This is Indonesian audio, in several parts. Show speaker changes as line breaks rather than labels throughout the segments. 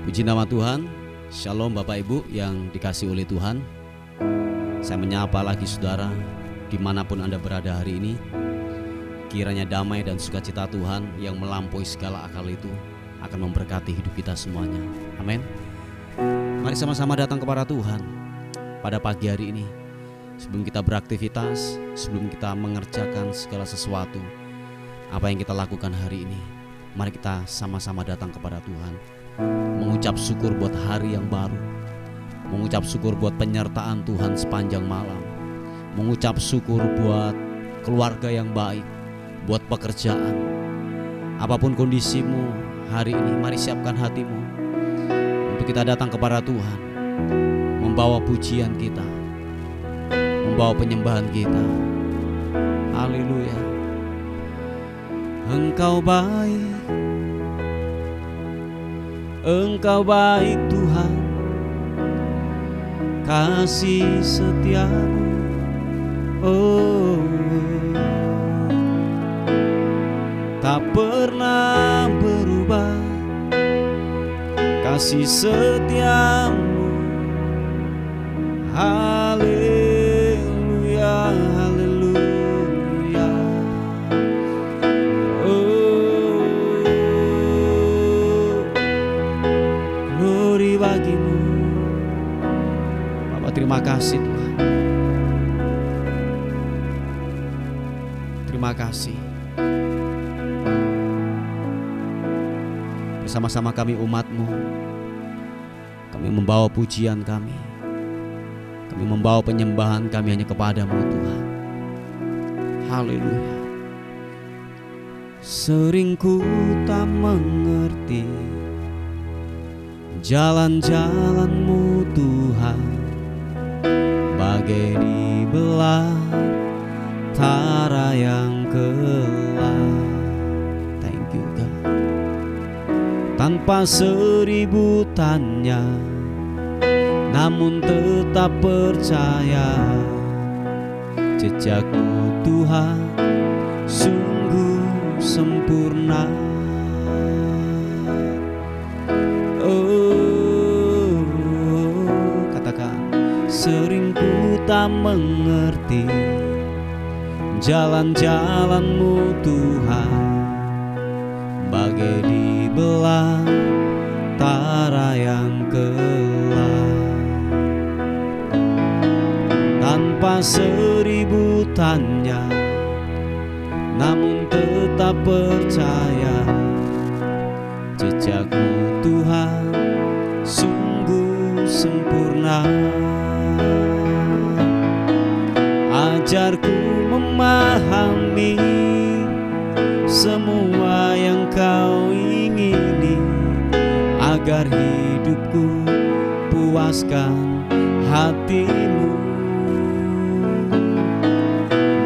Puji nama Tuhan. Shalom Bapak Ibu yang dikasihi oleh Tuhan. Saya menyapa lagi saudara dimanapun Anda berada hari ini. Kiranya damai dan sukacita Tuhan yang melampaui segala akal itu akan memberkati hidup kita semuanya. Amin. Mari sama-sama datang kepada Tuhan pada pagi hari ini. Sebelum kita beraktivitas, sebelum kita mengerjakan segala sesuatu, apa yang kita lakukan hari ini, mari kita sama-sama datang kepada Tuhan, mengucap syukur buat hari yang baru, mengucap syukur buat penyertaan Tuhan sepanjang malam, mengucap syukur buat keluarga yang baik, buat pekerjaan. Apapun kondisimu hari ini, mari siapkan hatimu untuk kita datang kepada Tuhan, membawa pujian kita, membawa penyembahan kita. Haleluya. Engkau baik, Engkau baik Tuhan, kasih setiamu, oh, tak pernah berubah, kasih setiamu. Haleluya, haleluya. Oh, glory bagimu. Bapak, terima kasih Tuhan. Terima kasih. Bersama-sama kami umat-Mu, kami membawa pujian kami membawa penyembahan kami hanya kepada-Mu Tuhan. Haleluya. Sering ku tak mengerti jalan-jalan-Mu Tuhan, bagai di belantara yang gelap. Thank you God. Tanpa seribu tanya, namun tetap percaya, jejak-Mu Tuhan sungguh sempurna. Oh, katakan, sering ku tak mengerti jalan-jalan-Mu Tuhan, bagai di belantara yang gelap. Tanpa seribu tanya, namun tetap percaya, jejak-Mu Tuhan sungguh sempurna. Ajarku memahami semua yang Kau ingini, agar hidupku puaskan hati-Mu.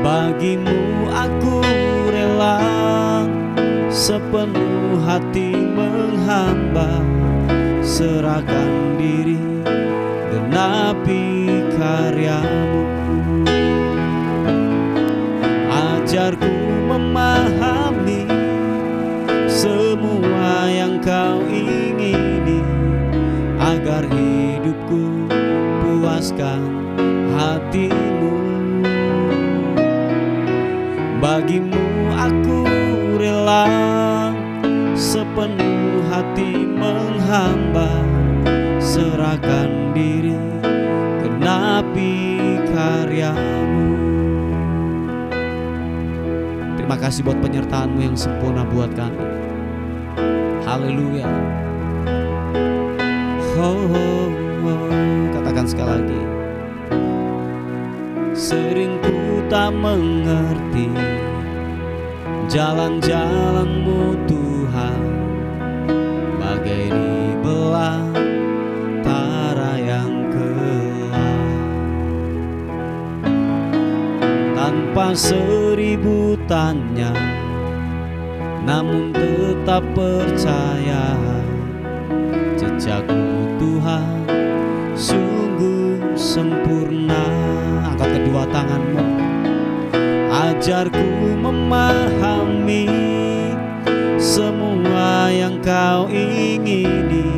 Bagimu aku rela sepenuh hati menghamba, serahkan diri, genapi karya-Mu. Ajarku memahami semua yang Kau ingini, agar hidupku puaskan hati-Mu. Bagimu aku rela sepenuh hati menghamba, serahkan diri, genapi karya-Mu. Terima kasih buat penyertaan-Mu yang sempurna buat kami. Haleluya. Oh, oh, oh. Katakan sekali lagi. Sering ku tak mengerti jalan-jalan-Mu Tuhan, bagai di belantara yang gelap. Tanpa seribu tanya, namun tetap percaya, jejak-Mu Tuhan sungguh sempurna. Angkat kedua tanganmu. Ajarku memahami semua yang Kau ingini,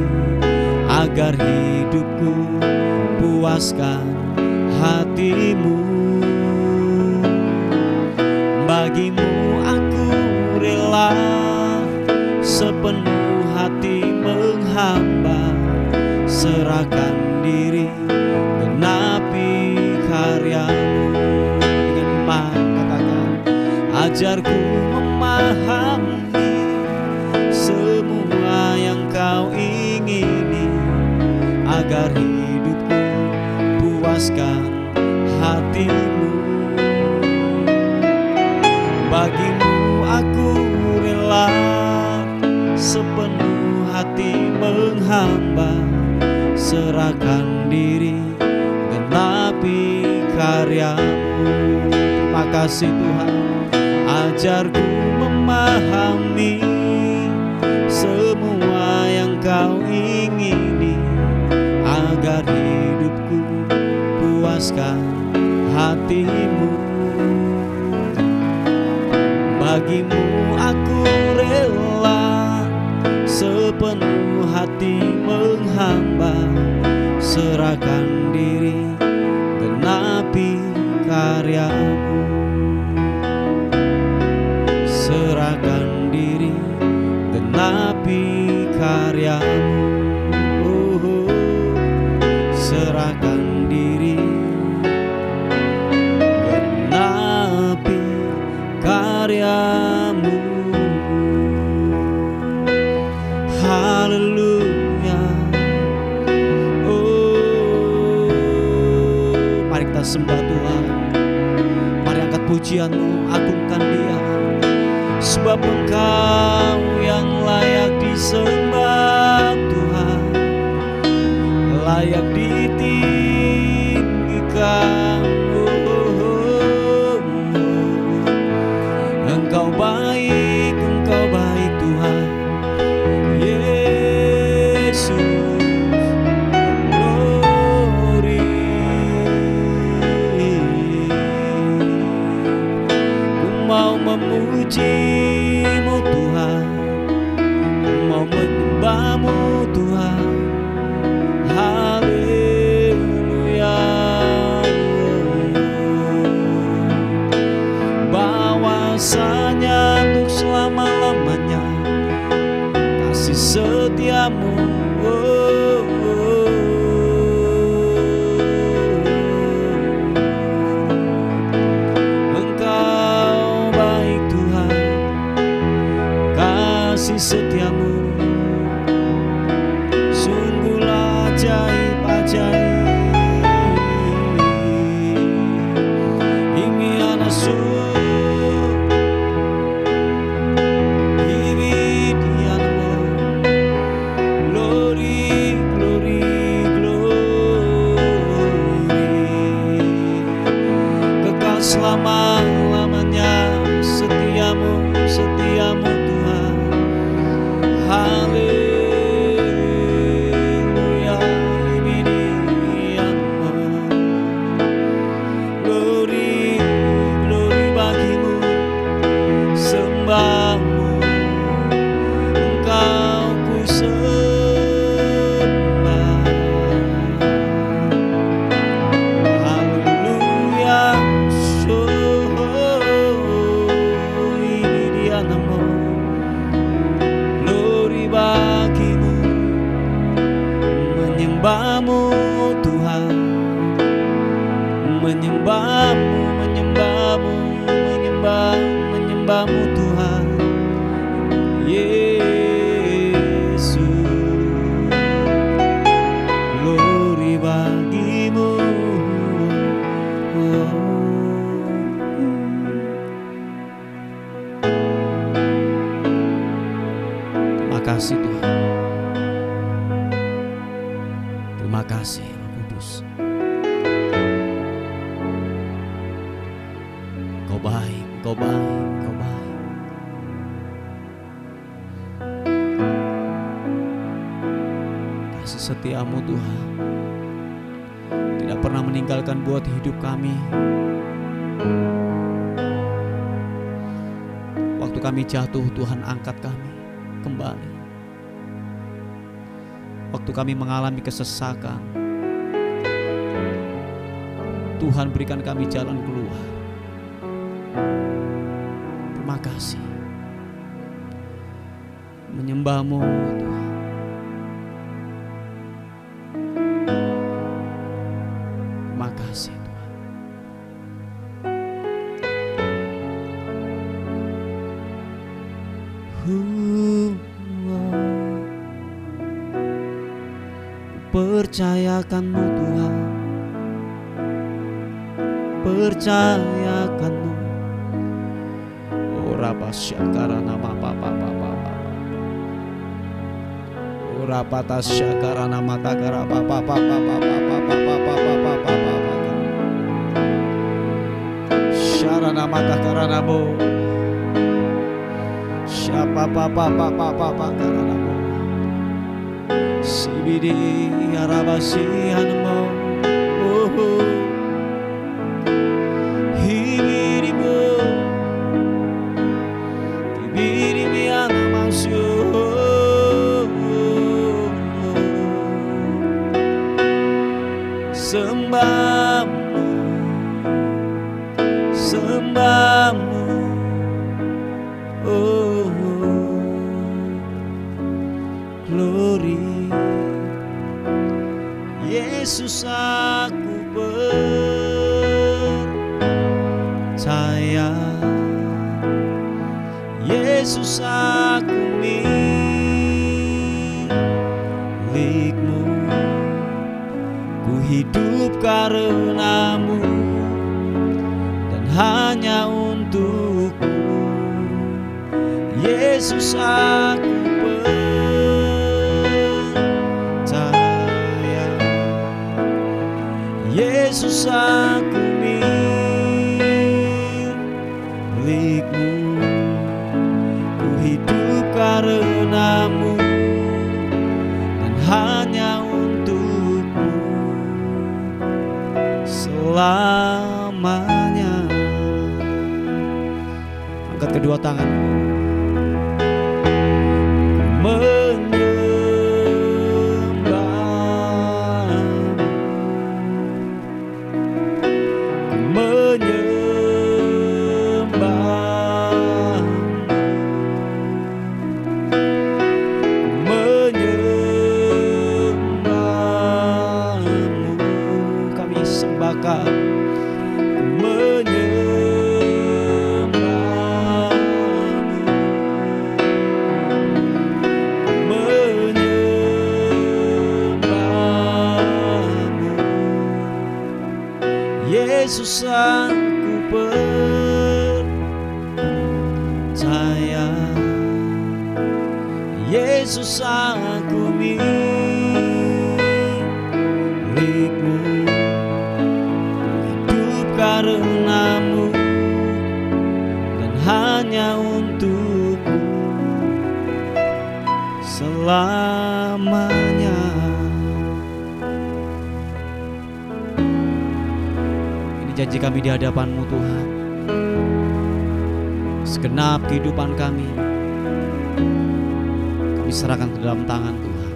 agar hidupku puaskan hatimu. Bagimu aku rela sepenuh hati menghamba, serahkan diri genapi karyamu. Dengan iman katakan, ajarku memahami semua yang kau ingini, agar hidupku puaskan hatimu. Bagimu aku rela sepenuh hati menghamba, serahkan diri genapi karyamu. Terima kasih Tuhan, ajarku memahami semua yang kau ingini, agar hidupku puaskan hatimu. Bagimu aku rela sepenuh hati menghamba, serahkan diri genapi karyamu. Serahkan diri genapi karyamu. Serahkan diri genapi karyamu. Haleluya. Oh, mari kita sembah Tuhan. Mari angkat pujianmu, agungkan Dia, sebab Engkau yang layak disembah Tuhan, layak ditinggikan. Engkau baik Tuhan Yesus. Glory. Ku mau memuji-Mu Tuhan, ku mau menyembah-Mu Tuhan. Haleluya. Bahwasanya untuk selama-lamanya kasih setia-Mu. Engkau baik Tuhan, kasih setia-Mu sungguhlah ajaib-ajaib. Ini anak selama-lamanya setiamu Tuhan. Haleluya. Glory, glory bagimu, sembah-Mu Engkau ku sembah. Haleluya. Glory bagimu, menyembah-Mu Tuhan, menyembah-Mu, menyembah-Mu, menyembah-Mu Tuhan Yesus. Glory bagimu. Terima kasih Tuhan. Terima kasih Roh Kudus. Kau baik, Kau baik, Kau baik. Kasih setia-Mu Tuhan tidak pernah meninggalkan buat hidup kami. Waktu kami jatuh, Tuhan angkat kami kembali. waktu kami mengalami kesesakan, Tuhan berikan kami jalan keluar. Terima kasih. Menyembah-Mu Tuhan. Terima kasih Tuhan. Percayakan-Mu Tuhan, percayakan-Mu. Ora syakara nama papa. Ora pata syakara nama takara papa. Syara nama takara namo. Syapa papa karana mo. Sibidi arabasianmo. Hibirimu Tibirimi anamasyo. Sembah-Mu, sembah-Mu, oh glory. Yesus aku percaya, Yesus aku milik-Mu, ku hidup karena-Mu dan hanya untuk-Mu. Yesus aku percaya, Yesus aku milik-Mu, ku hidup karena-Mu dan hanya untuk-Mu selamanya. Angkat kedua tangan. Yesus aku percaya, Yesus aku milik-Mu, hidup karena-Mu dan hanya untuk-Mu selamanya. Janji kami di hadapan-Mu Tuhan, segenap kehidupan kami serahkan ke dalam tangan Tuhan.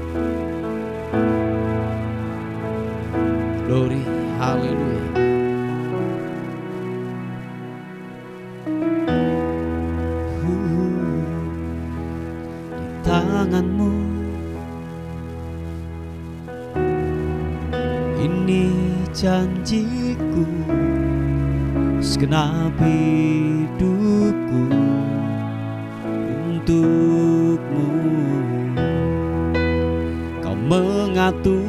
Glory, haleluya. Di tangan-Mu ini janjiku, segenap hidupku untuk-Mu. Kau mengatur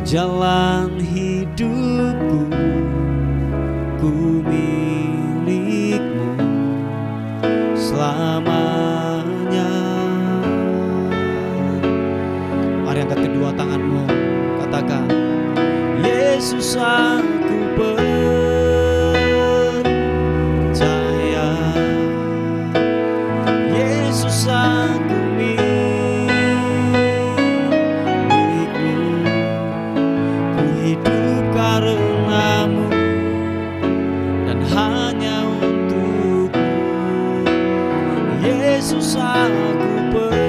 jalan hidupku, ku milik-Mu selamanya. Mari angkat kedua tanganmu, katakan, Yesus aku percaya, Yesus aku milik-Mu, ku hidup karena-Mu dan hanya untuk-Mu. Yesus aku percaya,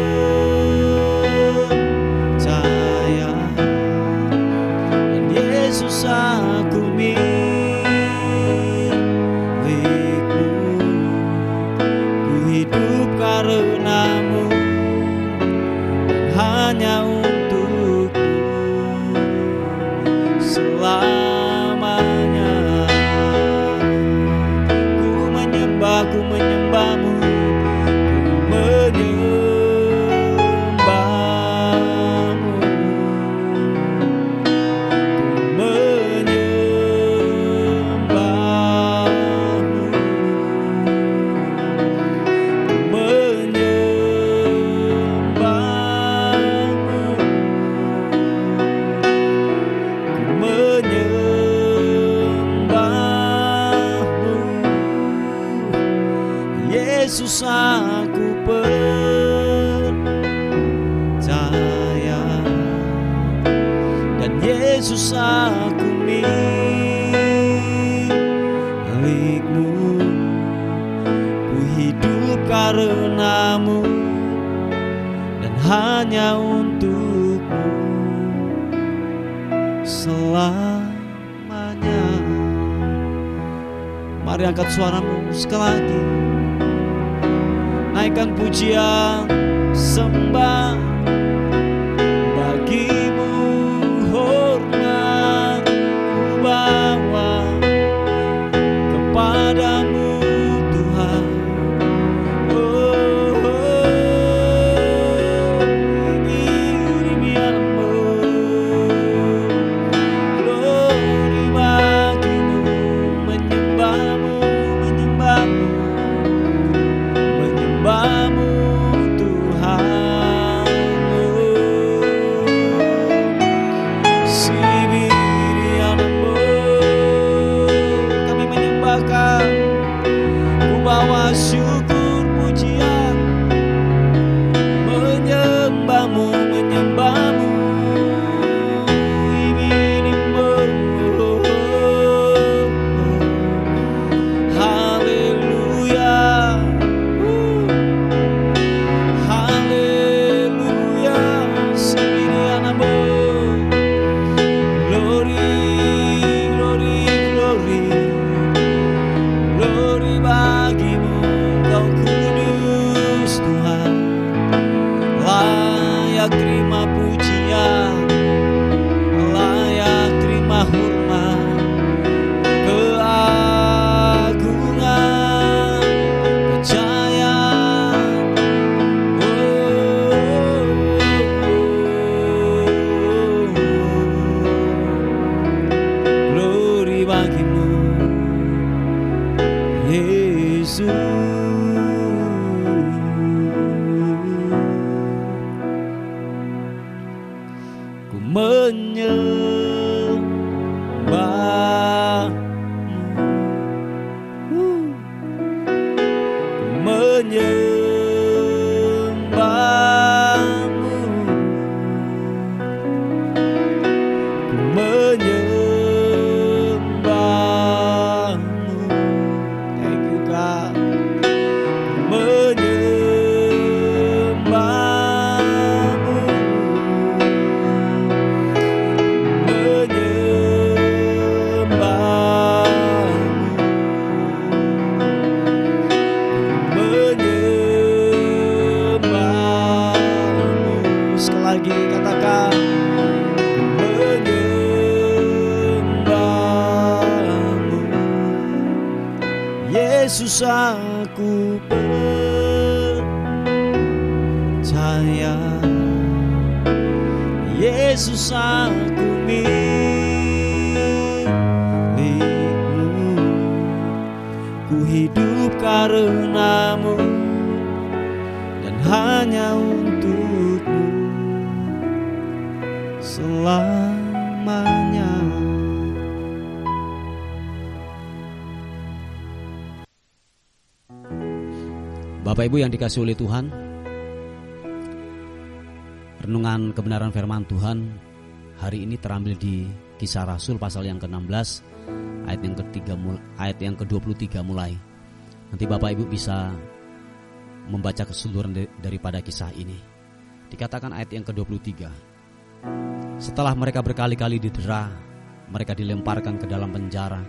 hidup karenamu, hanya untukmu selamanya. Ku menyembahmu, ku menyembahmu, Yesus aku percaya, dan Yesus aku milikmu. Ku hidup karenamu dan hanya untukmu selamanya. Mari angkat suaramu sekali lagi, naikkan pujian sembah bagimu, hormat ku bawa kepadamu Tuhan. Oh, dirimu, glory bagimu, menyembahmu, menyembahmu, menyembahmu Tuhan. Sibirianamu, kami menyembahkan, ku bawa syukur pujian, menyembahmu, menyembahmu. Terima pujian, layak terima hormat, keagungan, kejayaan. Glory bagimu Yesus. Menyembahmu, menyembahmu, menyembahmu. Thank you God. Lagi katakan, menyembahmu Yesus aku percaya, Yesus aku milikmu. Ku hidup karenamu dan hanya untukmu selamanya. Bapak Ibu yang dikasihi oleh Tuhan, renungan kebenaran firman Tuhan hari ini terambil di Kisah Rasul pasal yang ke-16 ayat yang ke-23 mulai. Nanti Bapak Ibu bisa membaca keseluruhan daripada kisah ini. Dikatakan ayat yang ke-23, setelah mereka berkali-kali didera, mereka dilemparkan ke dalam penjara.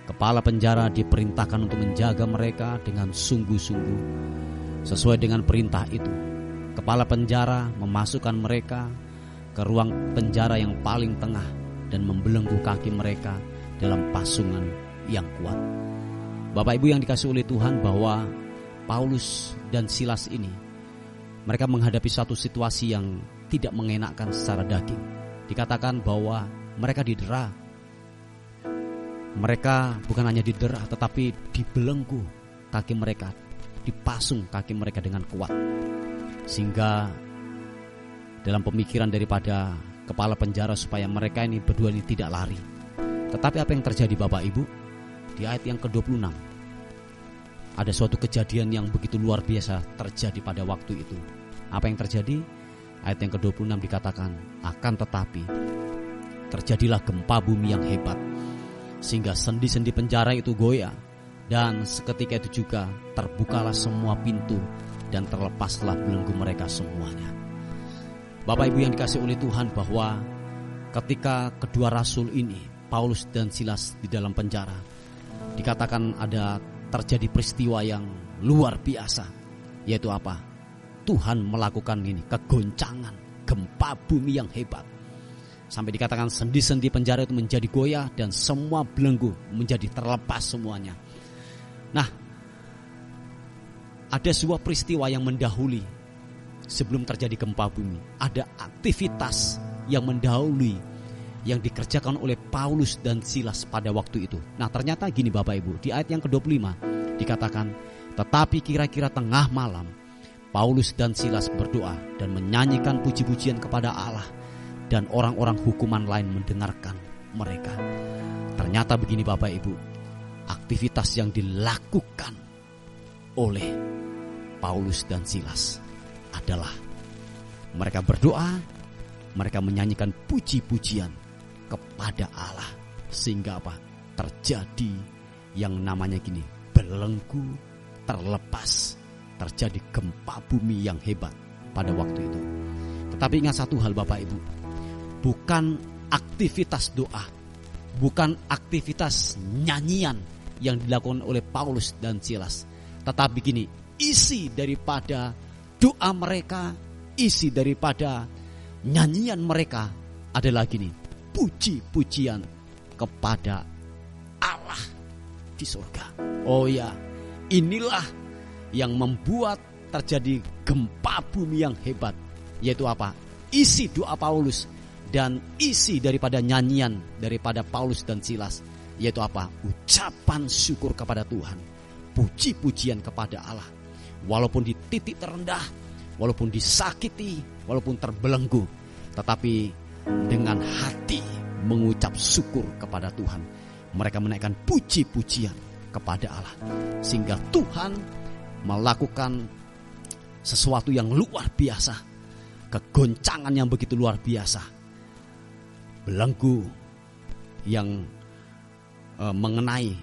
Kepala penjara diperintahkan untuk menjaga mereka dengan sungguh-sungguh. Sesuai dengan perintah itu, kepala penjara memasukkan mereka ke ruang penjara yang paling tengah dan membelenggu kaki mereka dalam pasungan yang kuat. Bapak Ibu yang dikasihi oleh Tuhan, bahwa Paulus dan Silas ini, mereka menghadapi satu situasi yang tidak mengenakkan secara daging. Dikatakan bahwa mereka didera. Mereka bukan hanya didera, tetapi dibelenggu kaki mereka, dipasung kaki mereka dengan kuat. Sehingga dalam pemikiran daripada kepala penjara supaya mereka ini berdua ini tidak lari. Tetapi apa yang terjadi Bapak Ibu? Di ayat yang ke-26 ada suatu kejadian yang begitu luar biasa terjadi pada waktu itu. Apa yang terjadi? Ayat yang ke-26 dikatakan, akan tetapi terjadilah gempa bumi yang hebat, sehingga sendi-sendi penjara itu goyah, dan seketika itu juga terbukalah semua pintu dan terlepaslah belenggu mereka semuanya. Bapak Ibu yang dikasihi oleh Tuhan, bahwa ketika kedua rasul ini, Paulus dan Silas, di dalam penjara, dikatakan ada terjadi peristiwa yang luar biasa, yaitu apa? Tuhan melakukan ini, kegoncangan, gempa bumi yang hebat, sampai dikatakan sendi-sendi penjara itu menjadi goyah dan semua belenggu menjadi terlepas semuanya. Nah, ada sebuah peristiwa yang mendahului sebelum terjadi gempa bumi. Ada aktivitas yang mendahului yang dikerjakan oleh Paulus dan Silas pada waktu itu. Nah, ternyata gini Bapak Ibu, di ayat yang ke-25 dikatakan, tetapi kira-kira tengah malam Paulus dan Silas berdoa dan menyanyikan puji-pujian kepada Allah, dan orang-orang hukuman lain mendengarkan mereka. Ternyata begini Bapak Ibu, aktivitas yang dilakukan oleh Paulus dan Silas adalah mereka berdoa, mereka menyanyikan puji-pujian kepada Allah, sehingga apa? Terjadi yang namanya gini, belenggu terlepas, terjadi gempa bumi yang hebat pada waktu itu. Tetapi ingat satu hal Bapak Ibu, bukan aktivitas doa, bukan aktivitas nyanyian yang dilakukan oleh Paulus dan Silas, tetapi gini, isi daripada doa mereka, isi daripada nyanyian mereka adalah gini, puji-pujian kepada Allah di surga. Oh ya, inilah yang membuat terjadi gempa bumi yang hebat, yaitu apa? Isi doa Paulus dan isi daripada nyanyian daripada Paulus dan Silas, yaitu apa? Ucapan syukur kepada Tuhan, puji-pujian kepada Allah. Walaupun di titik terendah, walaupun disakiti, walaupun terbelenggu, tetapi dengan hati mengucap syukur kepada Tuhan, mereka menaikkan puji-pujian kepada Allah, sehingga Tuhan melakukan sesuatu yang luar biasa, kegoncangan yang begitu luar biasa, belenggu yang mengenai,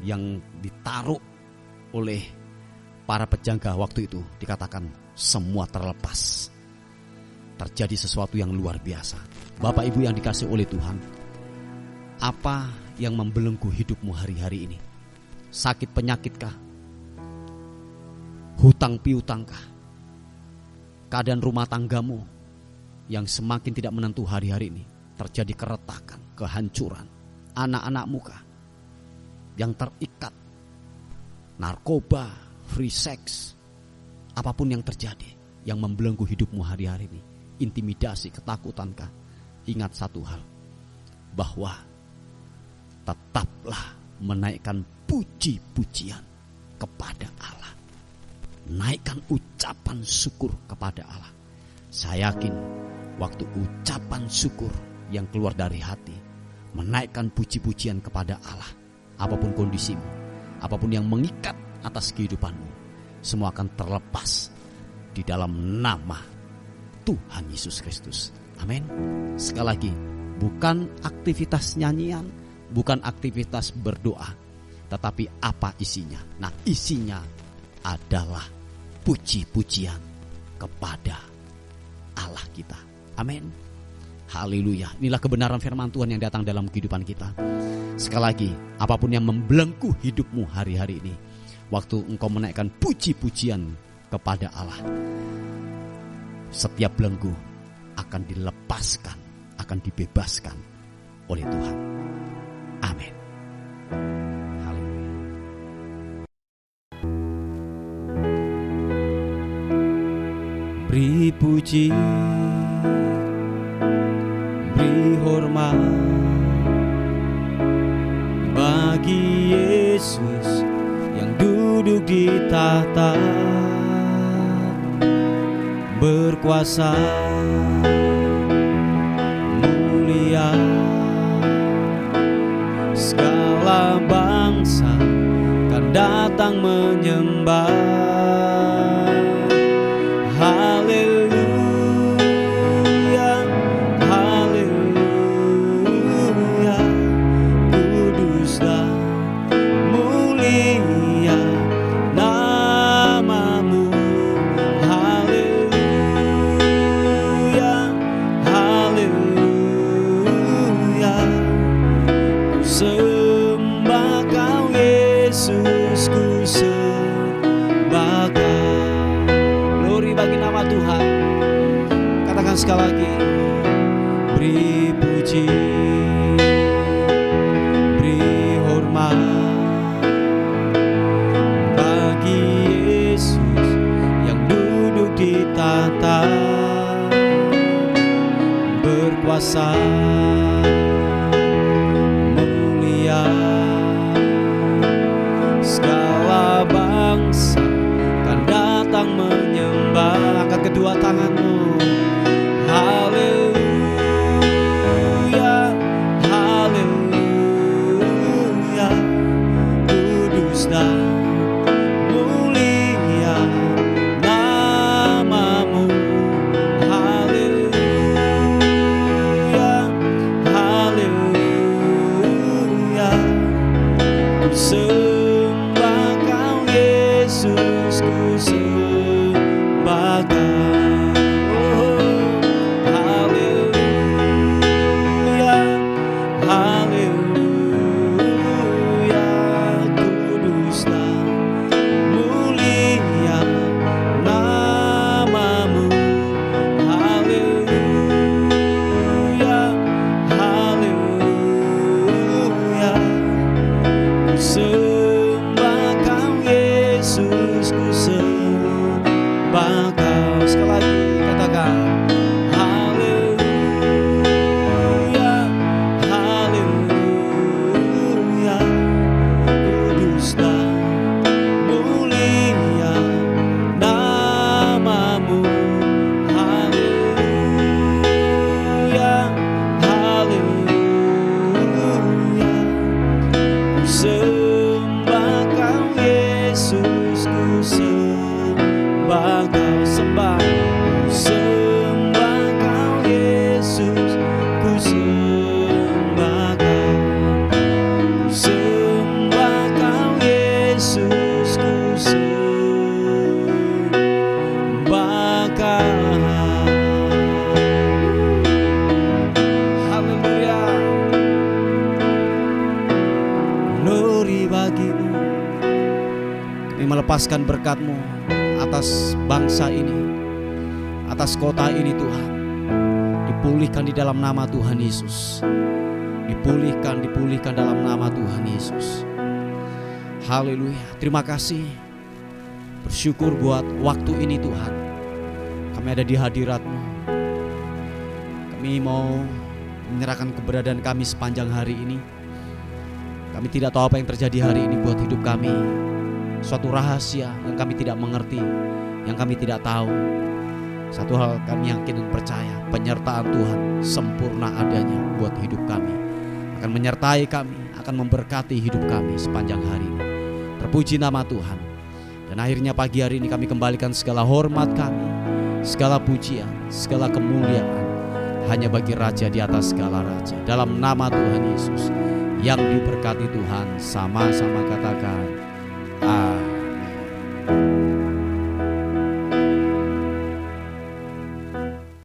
yang ditaruh oleh para penjaga waktu itu, dikatakan semua terlepas. Terjadi sesuatu yang luar biasa. Bapak Ibu yang dikasihi oleh Tuhan, apa yang membelenggu hidupmu hari-hari ini? Sakit penyakitkah? Hutang piutangkah? Keadaan rumah tanggamu yang semakin tidak menentu hari-hari ini, terjadi keretakan, kehancuran. Anak-anakmu kah yang terikat? Narkoba, free sex, apapun yang terjadi yang membelenggu hidupmu hari-hari ini, intimidasi, ketakutankah? Ingat satu hal, bahwa tetaplah menaikkan puji-pujian kepada Allah, naikkan ucapan syukur kepada Allah. Saya yakin waktu ucapan syukur yang keluar dari hati, menaikkan puji-pujian kepada Allah, apapun kondisimu, apapun yang mengikat atas kehidupanmu, semua akan terlepas di dalam nama Tuhan Yesus Kristus. Amin. Sekali lagi, bukan aktivitas nyanyian, bukan aktivitas berdoa, tetapi apa isinya? Nah, isinya adalah puji-pujian kepada Allah kita. Amin. Haleluya. Inilah kebenaran firman Tuhan yang datang dalam kehidupan kita. Sekali lagi, apapun yang membelenggu hidupmu hari-hari ini, waktu engkau menaikkan puji-pujian kepada Allah, setiap belenggu akan dilepaskan, akan dibebaskan oleh Tuhan. Amin. Beri puji, beri hormat bagi Yesus yang duduk di tahta, berkuasa mulia. Segala bangsa kan datang menyembah. Haleluya, haleluya, kudus dan mulia namamu. Haleluya, haleluya, ku sembah kau Yesus, ku sembah kau. Glory bagi nama Tuhan. Katakan sekali lagi, beri puji, beri hormat bagi Yesus yang duduk di tahta, berkuasa mulia. Segala bangsa kan datang menyembah. Angkat kedua tanganmu. Haleluya, haleluya, kudus dan mulia namamu. Haleluya, haleluya, ku sembah kau Yesus, ku sembah kau. Sekali lagi katakan, haleluya, haleluya, kudus dan mulia namamu. Haleluya, haleluya, ku sembah kau Yesus, ku sembah kau. Sembah, sembah kau Yesus, ku sembah kau. Sembah kau Yesus, ku sembah kau. Haleluya, glory bagimu. Kami melepaskan berkat-Mu atas bangsa ini, atas kota ini Tuhan. Dipulihkan di dalam nama Tuhan Yesus. Dipulihkan dalam nama Tuhan Yesus. Haleluya. Terima kasih. Bersyukur buat waktu ini Tuhan. Kami ada di hadirat-Mu. Kami mau menyerahkan keberadaan kami sepanjang hari ini. Kami tidak tahu apa yang terjadi hari ini buat hidup kami. Suatu rahasia yang kami tidak mengerti, yang kami tidak tahu. Satu hal kami yakin dan percaya, penyertaan Tuhan sempurna adanya buat hidup kami. Akan menyertai kami, akan memberkati hidup kami sepanjang hari ini. Terpuji nama Tuhan. Dan akhirnya pagi hari ini kami kembalikan segala hormat kami, segala pujian, segala kemuliaan hanya bagi Raja di atas segala raja. Dalam nama Tuhan Yesus yang diberkati Tuhan, sama-sama katakan amin.